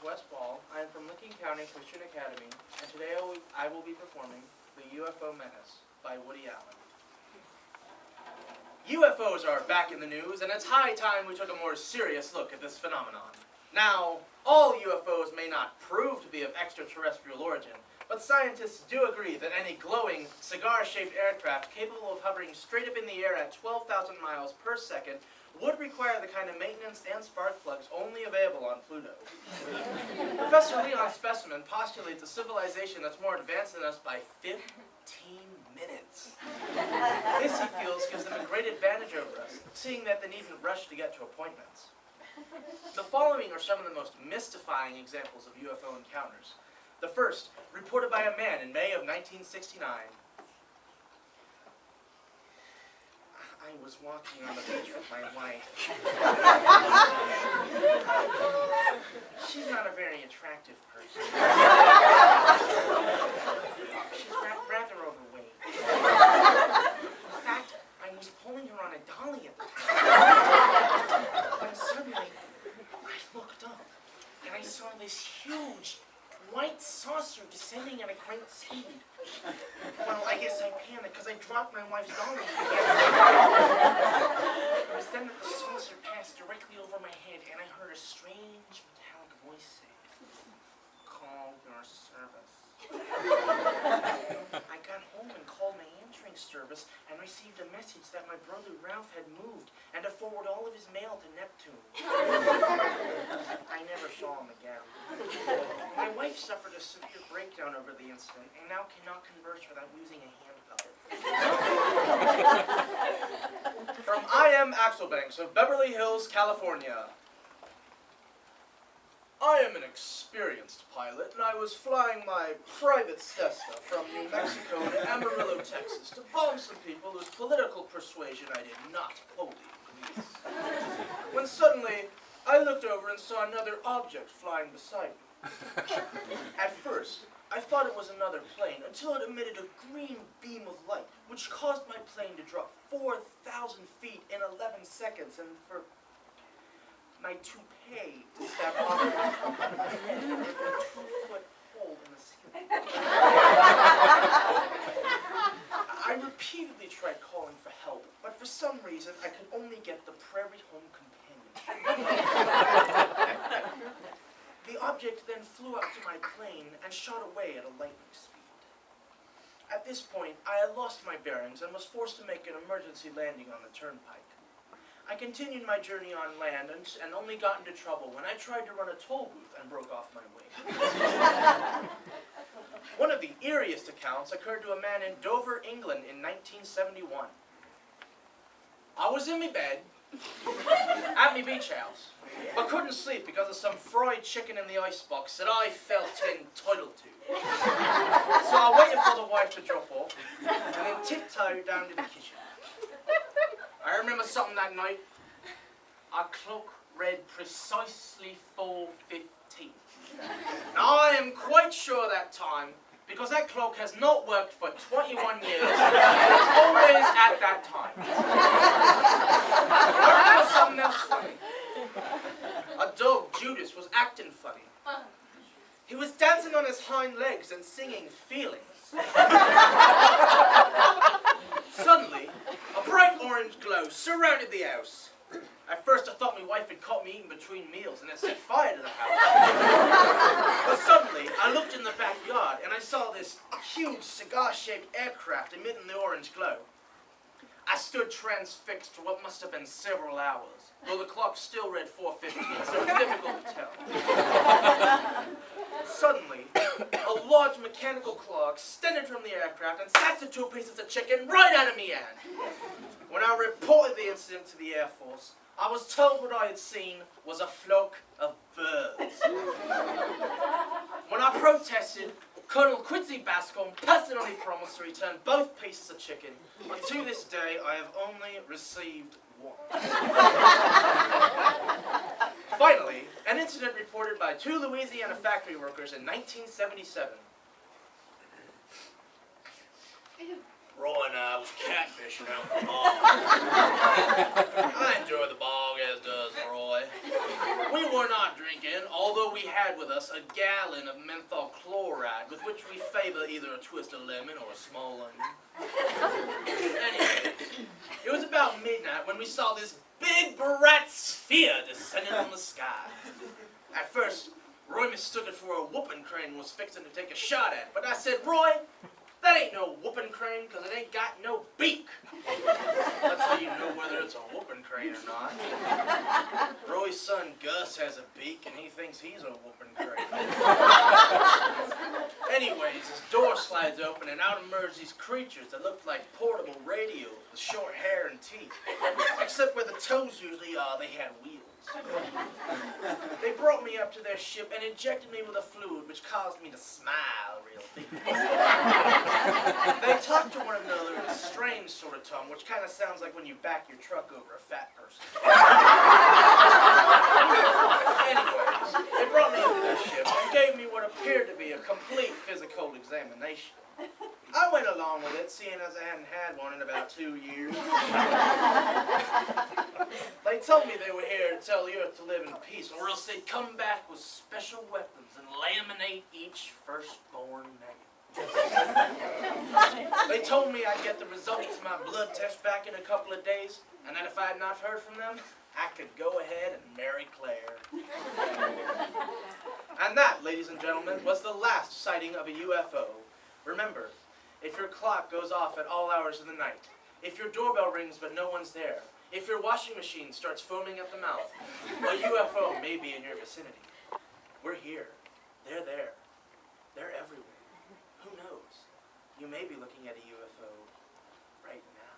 Westfall. I am from Licking County Christian Academy, and today I will be performing the UFO Menace by Woody Allen. UFOs are back in the news, and it's high time we took a more serious look at this phenomenon. Now, all UFOs may not prove to be of extraterrestrial origin, but scientists do agree that any glowing, cigar-shaped aircraft capable of hovering straight up in the air at 12,000 miles per second would require the kind of maintenance and spark plugs only available on Pluto. Professor Leon's specimen postulates a civilization that's more advanced than us by 15 minutes. This, he feels, gives them a great advantage over us, seeing that they needn't rush to get to appointments. The following are some of the most mystifying examples of UFO encounters. The first, reported by a man in May of 1969. I was walking on the beach with my wife. She's not a very attractive person. She's rather overweight. In fact, I was pulling her on a dolly at the time. When suddenly, I looked up, and I saw this huge white saucer descending at a great speed. Well, I guess I panicked because I dropped my wife's dolly. It was then that the saucer passed directly over my head, and I heard a strange metallic voice say, "Call your service." I got home and called my answering service and received a message that my brother Ralph had moved and to forward all of his mail to Neptune. I never saw him again. My wife suffered a severe breakdown over the incident and now cannot converse without using a hand puppet. From I am Axelbanks of Beverly Hills, California. I am an experienced pilot, and I was flying my private Cessna from New Mexico to Amarillo, Texas, to bomb some people whose political persuasion I did not wholly agree. When suddenly, I looked over and saw another object flying beside me. At first, I thought it was another plane, until it emitted a green beam of light, which caused my plane to drop 4,000 feet in 11 seconds, and for my toupee to step off a 2-foot hole in the ceiling. I repeatedly tried calling for help, but for some reason I could only get the Prairie Home Companion. The object then flew up to my plane and shot away at a lightning speed. At this point, I had lost my bearings and was forced to make an emergency landing on the turnpike. I continued my journey on land and only got into trouble when I tried to run a toll booth and broke off my wing. One of the eeriest accounts occurred to a man in Dover, England in 1971. I was in my bed at my beach house. I couldn't sleep because of some fried chicken in the icebox that I felt entitled to. So I waited for the wife to drop off and then tiptoed down to the kitchen. I remember something that night. Our clock read precisely 4:15. Now I am quite sure that time, because that clock has not worked for 21 years, and it's always at that time. I remember something else funny. A dog, Judas, was acting funny. He was dancing on his hind legs and singing Feelings. Suddenly, a bright orange glow surrounded the house. At first I thought my wife had caught me eating between meals and had set fire to the house. But suddenly, I looked in the backyard and I saw this huge cigar-shaped aircraft emitting the orange glow. I stood transfixed for what must have been several hours, though the clock still read 4:15, so it was difficult to tell. Suddenly, a large mechanical claw extended from the aircraft and snatched the 2 pieces of chicken right out of me hand. When I reported the incident to the Air Force, I was told what I had seen was a flock of birds. When I protested, Colonel Quincy Bascom personally promised to return both pieces of chicken, and to this day I have only received one. Finally, an incident reported by 2 Louisiana factory workers in 1977. Roy and I was catfishing out the bog. I enjoy the bog, as does Roy. Roy. We were not drinking, although we had with us a gallon of menthol chloride, with which we favor either a twist of lemon or a small onion. Anyway, it was about midnight when we saw this big bright sphere descending from the sky. At first, Roy mistook it for a whooping crane was fixing to take a shot at, but I said, Roy, that ain't no whooping crane, because it ain't got no beak. That's how you know whether it's a whooping crane or not. Roy's son Gus has a beak, and he thinks he's a whooping crane. Anyways, his door slides open, and out emerge these creatures that looked like portable radios with short hair and teeth. Except where the toes usually are, they had wheels. They brought me up to their ship and injected me with a fluid which caused me to smile real big. They talked to one another in a strange sort of tongue, which kind of sounds like when you back your truck over a fat person. Anyways, they brought me into their ship and gave me what appeared to be a complete physical examination. I went along with it, seeing as I hadn't had one in about 2 years. They told me they were here to tell the earth to live in peace, or else they'd come back with special weapons and laminate each firstborn man. They told me I'd get the results of my blood test back in a couple of days, and that if I had not heard from them, I could go ahead and marry Claire. And that, ladies and gentlemen, was the last sighting of a UFO. Remember, if your clock goes off at all hours of the night, if your doorbell rings but no one's there, if your washing machine starts foaming at the mouth, a UFO may be in your vicinity. We're here. They're there. They're everywhere. Who knows? You may be looking at a UFO right now.